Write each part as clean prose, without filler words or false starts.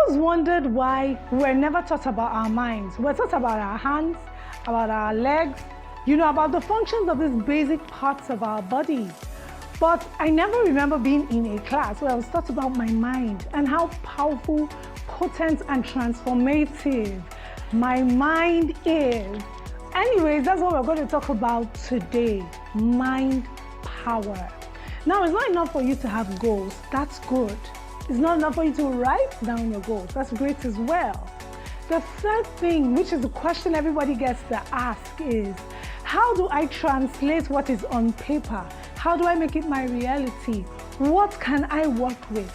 always wondered why we're never taught about our minds. We're taught about our hands, about our legs, about the functions of these basic parts of our body. But I never remember being in a class where I was taught about my mind and how powerful, potent, and transformative my mind is. Anyways, that's what we're going to talk about today, mind power. Now, it's not enough for you to have goals. That's good. It's not enough for you to write down your goals. That's great as well. The third thing, which is the question everybody gets to ask, is how do I translate what is on paper? How do I make it my reality? What can I work with?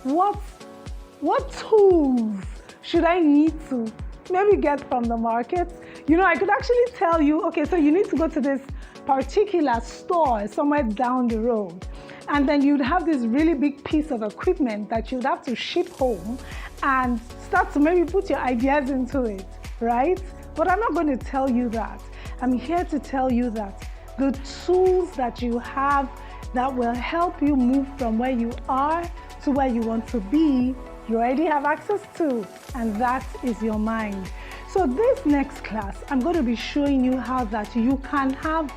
What tools should I need to maybe get from the market? I could actually tell you, okay, so you need to go to this particular store somewhere down the road. And then you'd have this really big piece of equipment that you'd have to ship home and start to maybe put your ideas into it, right? But I'm not going to tell you that. I'm here to tell you that the tools that you have that will help you move from where you are to where you want to be, you already have access to, and that is your mind. So this next class, I'm going to be showing you how that you can have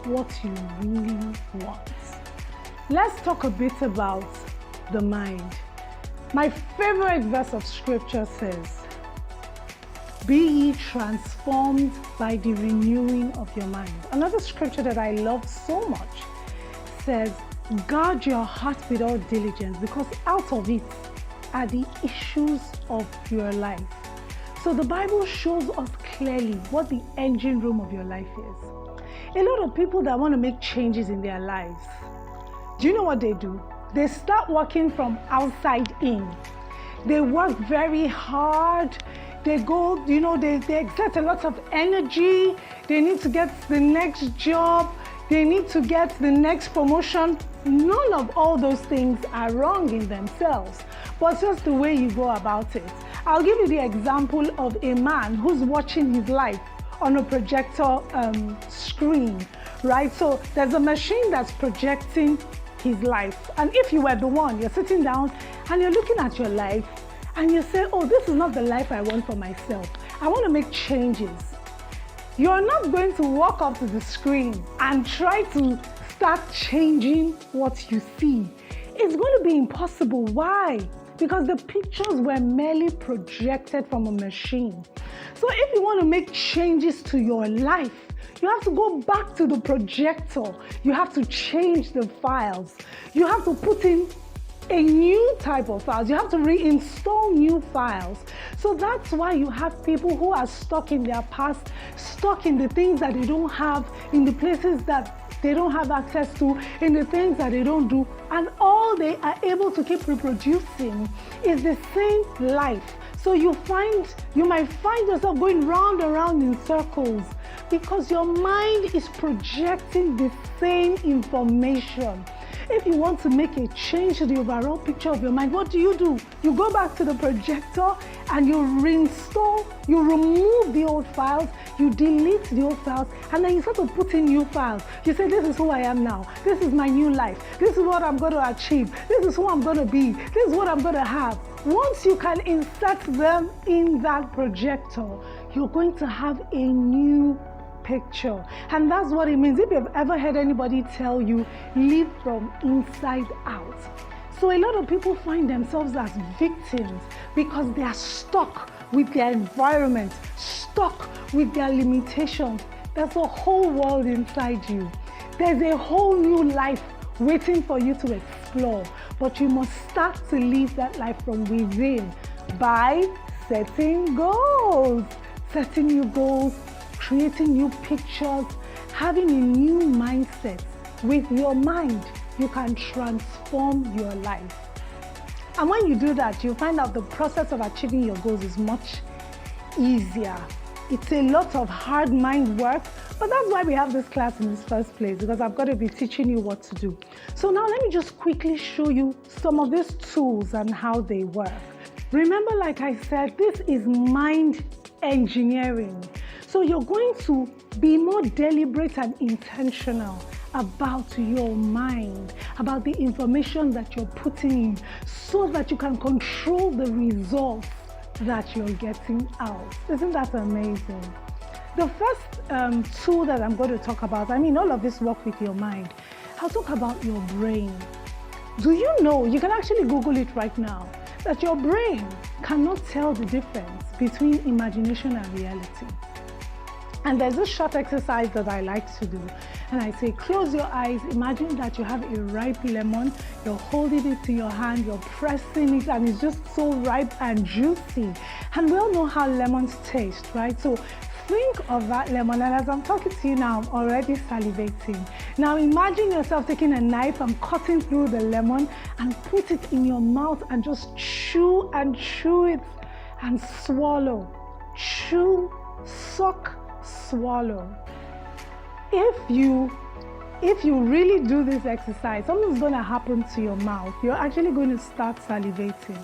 what you really want. Let's talk a bit about the mind. My favorite verse of scripture says, "Be ye transformed by the renewing of your mind." Another scripture that I love so much says, "Guard your heart with all diligence, because out of it are the issues of your life." So the Bible shows us clearly what the engine room of your life is. A lot of people that want to make changes in their lives, do you know what they do? They start working from outside in. They work very hard. They go, they exert a lot of energy. They need to get the next job. They need to get the next promotion. None of all those things are wrong in themselves, but just the way you go about it. I'll give you the example of a man who's watching his life on a projector screen, right? So there's a machine that's projecting his life. And if you were the one, you're sitting down and you're looking at your life and you say, oh, this is not the life I want for myself. I want to make changes. You're not going to walk up to the screen and try to start changing what you see. It's going to be impossible. Why? Because the pictures were merely projected from a machine. So if you want to make changes to your life, you have to go back to the projector. You have to change the files. You have to put in a new type of files. You have to reinstall new files. So that's why you have people who are stuck in their past, stuck in the things that they don't have, in the places that they don't have access to, in the things that they don't do, and all they are able to keep reproducing is the same life. So you might find yourself going round and round in circles because your mind is projecting the same information. If you want to make a change to the overall picture of your mind, what do? You go back to the projector and you reinstall, you remove the old files, you delete the old files, and then you start to put in new files. You say, this is who I am now. This is my new life. This is what I'm going to achieve. This is who I'm going to be. This is what I'm going to have. Once you can insert them in that projector, you're going to have a new picture. And that's what it means. If you've ever heard anybody tell you, live from inside out. So a lot of people find themselves as victims because they are stuck with their environment, stuck with their limitations. There's a whole world inside you. There's a whole new life waiting for you to explore. But you must start to live that life from within by setting goals. Setting new goals, creating new pictures, having a new mindset. With your mind, you can transform your life. And when you do that, you find out the process of achieving your goals is much easier. It's a lot of hard mind work, but that's why we have this class in this first place, because I've got to be teaching you what to do. So now let me just quickly show you some of these tools and how they work. Remember, like I said, this is mind engineering. So you're going to be more deliberate and intentional about your mind, about the information that you're putting in, so that you can control the results that you're getting out. Isn't that amazing? The first tool that I'm going to talk about, all of this work with your mind. I'll talk about your brain. Do you know, you can actually Google it right now, that your brain cannot tell the difference between imagination and reality. And there's this short exercise that I like to do. And I say, close your eyes, imagine that you have a ripe lemon, you're holding it in your hand, you're pressing it, and it's just so ripe and juicy. And we all know how lemons taste, right? So think of that lemon, and as I'm talking to you now, I'm already salivating. Now imagine yourself taking a knife and cutting through the lemon and put it in your mouth and just chew it and swallow. Chew, suck, swallow. If you really do this exercise, something's going to happen to your mouth. You're actually going to start salivating.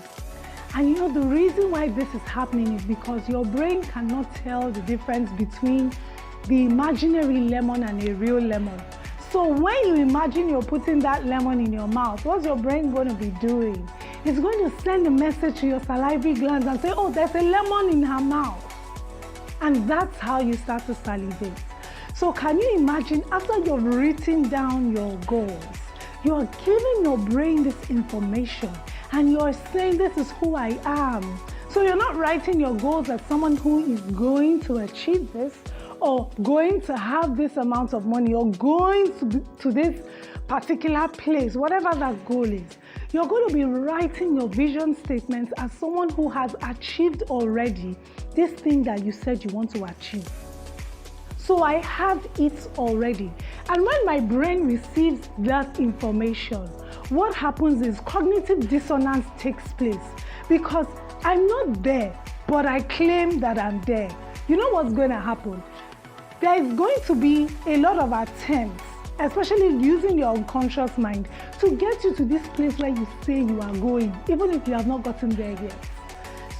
And the reason why this is happening is because your brain cannot tell the difference between the imaginary lemon and a real lemon. So when you imagine you're putting that lemon in your mouth, what's your brain going to be doing? It's going to send a message to your salivary glands and say, oh, there's a lemon in her mouth. And that's how you start to salivate. So can you imagine, after you've written down your goals, you're giving your brain this information and you're saying, this is who I am. So you're not writing your goals as someone who is going to achieve this, or going to have this amount of money, or going to this particular place, whatever that goal is. You're going to be writing your vision statements as someone who has achieved already this thing that you said you want to achieve. So I have it already. And when my brain receives that information, what happens is cognitive dissonance takes place, because I'm not there, but I claim that I'm there. You know what's going to happen? There is going to be a lot of attempts, especially using your unconscious mind, to get you to this place where you say you are going, even if you have not gotten there yet.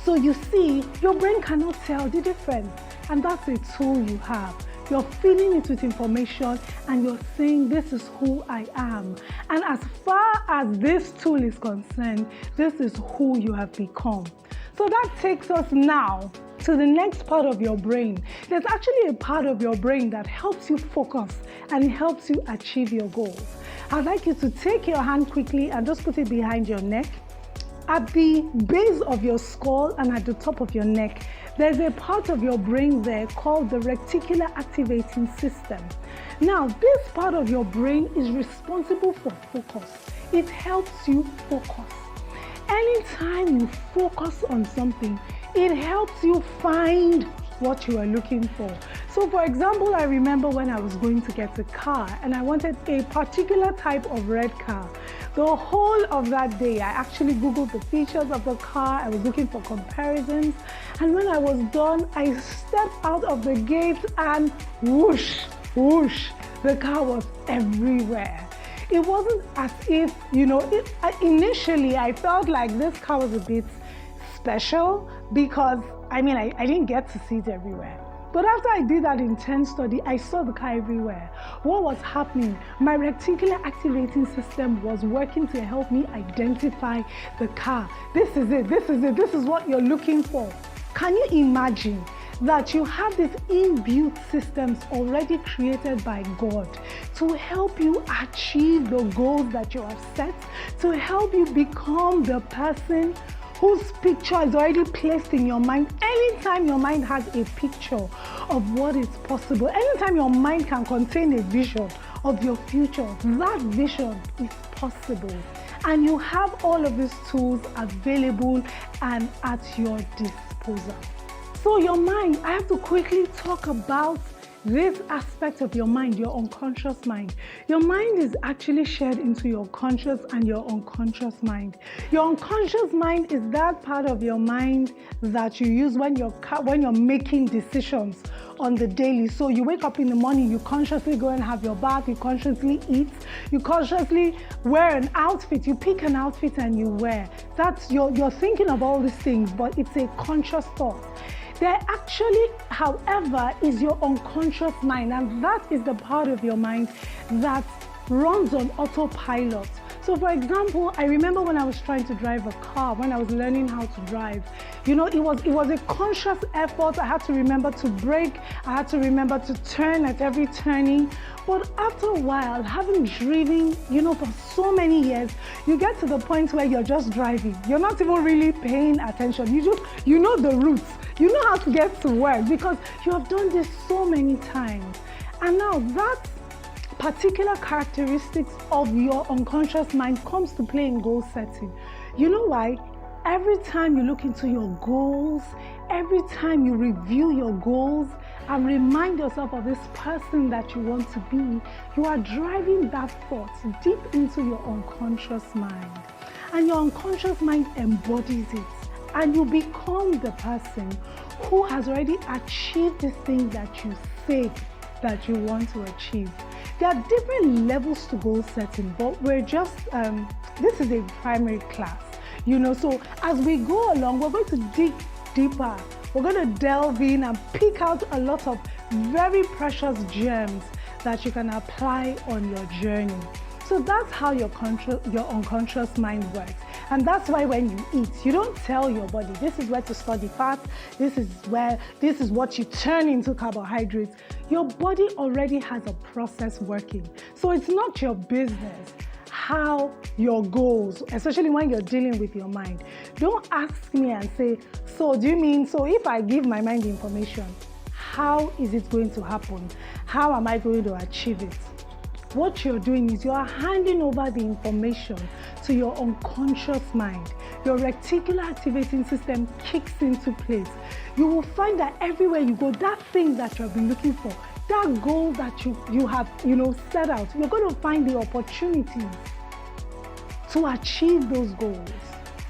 So you see, your brain cannot tell the difference, and that's a tool you have. You're filling it with information and you're saying, this is who I am. And as far as this tool is concerned, this is who you have become. So that takes us now to the next part of your brain. There's actually a part of your brain that helps you focus and helps you achieve your goals. I'd like you to take your hand quickly and just put it behind your neck. At the base of your skull and at the top of your neck, there's a part of your brain there called the reticular activating system. Now, this part of your brain is responsible for focus. It helps you focus. Anytime you focus on something, it helps you find what you are looking for. So for example, I remember when I was going to get a car and I wanted a particular type of red car. The whole of that day, I actually Googled the features of the car. I was looking for comparisons. And when I was done, I stepped out of the gate and whoosh, whoosh, the car was everywhere. It wasn't as if, initially I felt like this car was a bit special because, I didn't get to see it everywhere. But after I did that intense study, I saw the car everywhere. What was happening? My reticular activating system was working to help me identify the car. This is it, this is it, this is what you're looking for. Can you imagine that you have these inbuilt systems already created by God to help you achieve the goals that you have set, to help you become the person whose picture is already placed in your mind? Anytime your mind has a picture of what is possible, anytime your mind can contain a vision of your future, that vision is possible. And you have all of these tools available and at your disposal. So your mind, I have to quickly talk about this aspect of your mind, your unconscious mind. Your mind is actually shared into your conscious and your unconscious mind. Your unconscious mind is that part of your mind that you use when you're making decisions on the daily. So you wake up in the morning, you consciously go and have your bath, you consciously eat, you consciously wear an outfit, you pick an outfit and you wear. That's you're thinking of all these things, but it's a conscious thought. There actually, however, is your unconscious mind, and that is the part of your mind that runs on autopilot. So for example, I remember when I was trying to drive a car, when I was learning how to drive, it was a conscious effort. I had to remember to brake, I had to remember to turn at every turning. But after a while, having driven, for so many years, you get to the point where you're just driving. You're not even really paying attention. You know the routes. You know how to get to work because you have done this so many times. And now that particular characteristics of your unconscious mind comes to play in goal setting. You know why? Every time you look into your goals, every time you review your goals and remind yourself of this person that you want to be, you are driving that thought deep into your unconscious mind. And your unconscious mind embodies it. And you become the person who has already achieved this thing that you say that you want to achieve. There are different levels to goal setting, but we're just, this is a primary class, so as we go along, we're going to dig deeper. We're going to delve in and pick out a lot of very precious gems that you can apply on your journey. So that's how your unconscious mind works. And that's why when you eat, you don't tell your body, this is where to store the fat, this is what you turn into carbohydrates. Your body already has a process working. So it's not your business how your goals, especially when you're dealing with your mind. Don't ask me and say, so do you mean, so if I give my mind information, how is it going to happen? How am I going to achieve it? What you're doing is you are handing over the information to your unconscious mind. Your reticular activating system kicks into place. You will find that everywhere you go, that thing that you've been looking for, that goal that you have set out, you're going to find the opportunities to achieve those goals.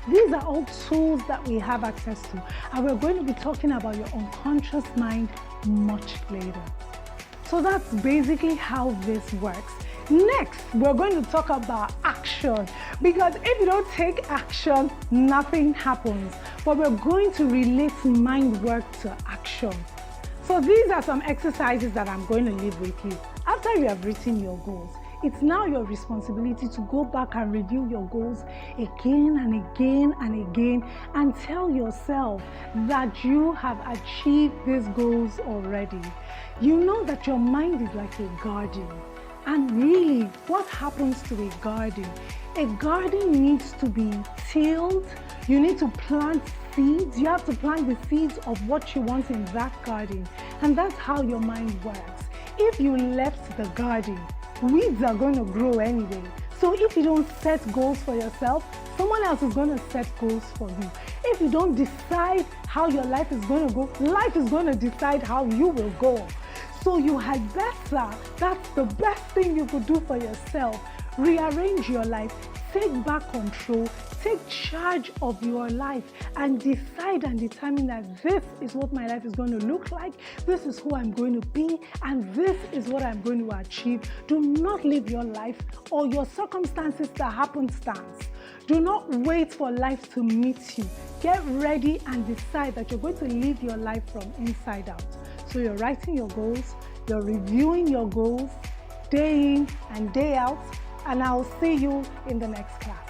These are all tools that we have access to, and we're going to be talking about your unconscious mind much later. So that's basically how this works. Next, we're going to talk about action, because if you don't take action, nothing happens. But we're going to relate mind work to action. So these are some exercises that I'm going to leave with you. After you have written your goals, it's now your responsibility to go back and review your goals again and again and again and tell yourself that you have achieved these goals already. You know that your mind is like a garden. And really, what happens to a garden? A garden needs to be tilled. You need to plant seeds. You have to plant the seeds of what you want in that garden. And that's how your mind works. If you left the garden, weeds are going to grow anyway. So if you don't set goals for yourself, someone else is going to set goals for you. If you don't decide how your life is going to go, life is going to decide how you will go. So you had better, that's the best thing you could do for yourself. Rearrange your life, take back control, take charge of your life, and decide and determine that this is what my life is going to look like, this is who I'm going to be, and this is what I'm going to achieve. Do not live your life or your circumstances to happenstance. Do not wait for life to meet you. Get ready and decide that you're going to live your life from inside out. So you're writing your goals, you're reviewing your goals day in and day out, and I'll see you in the next class.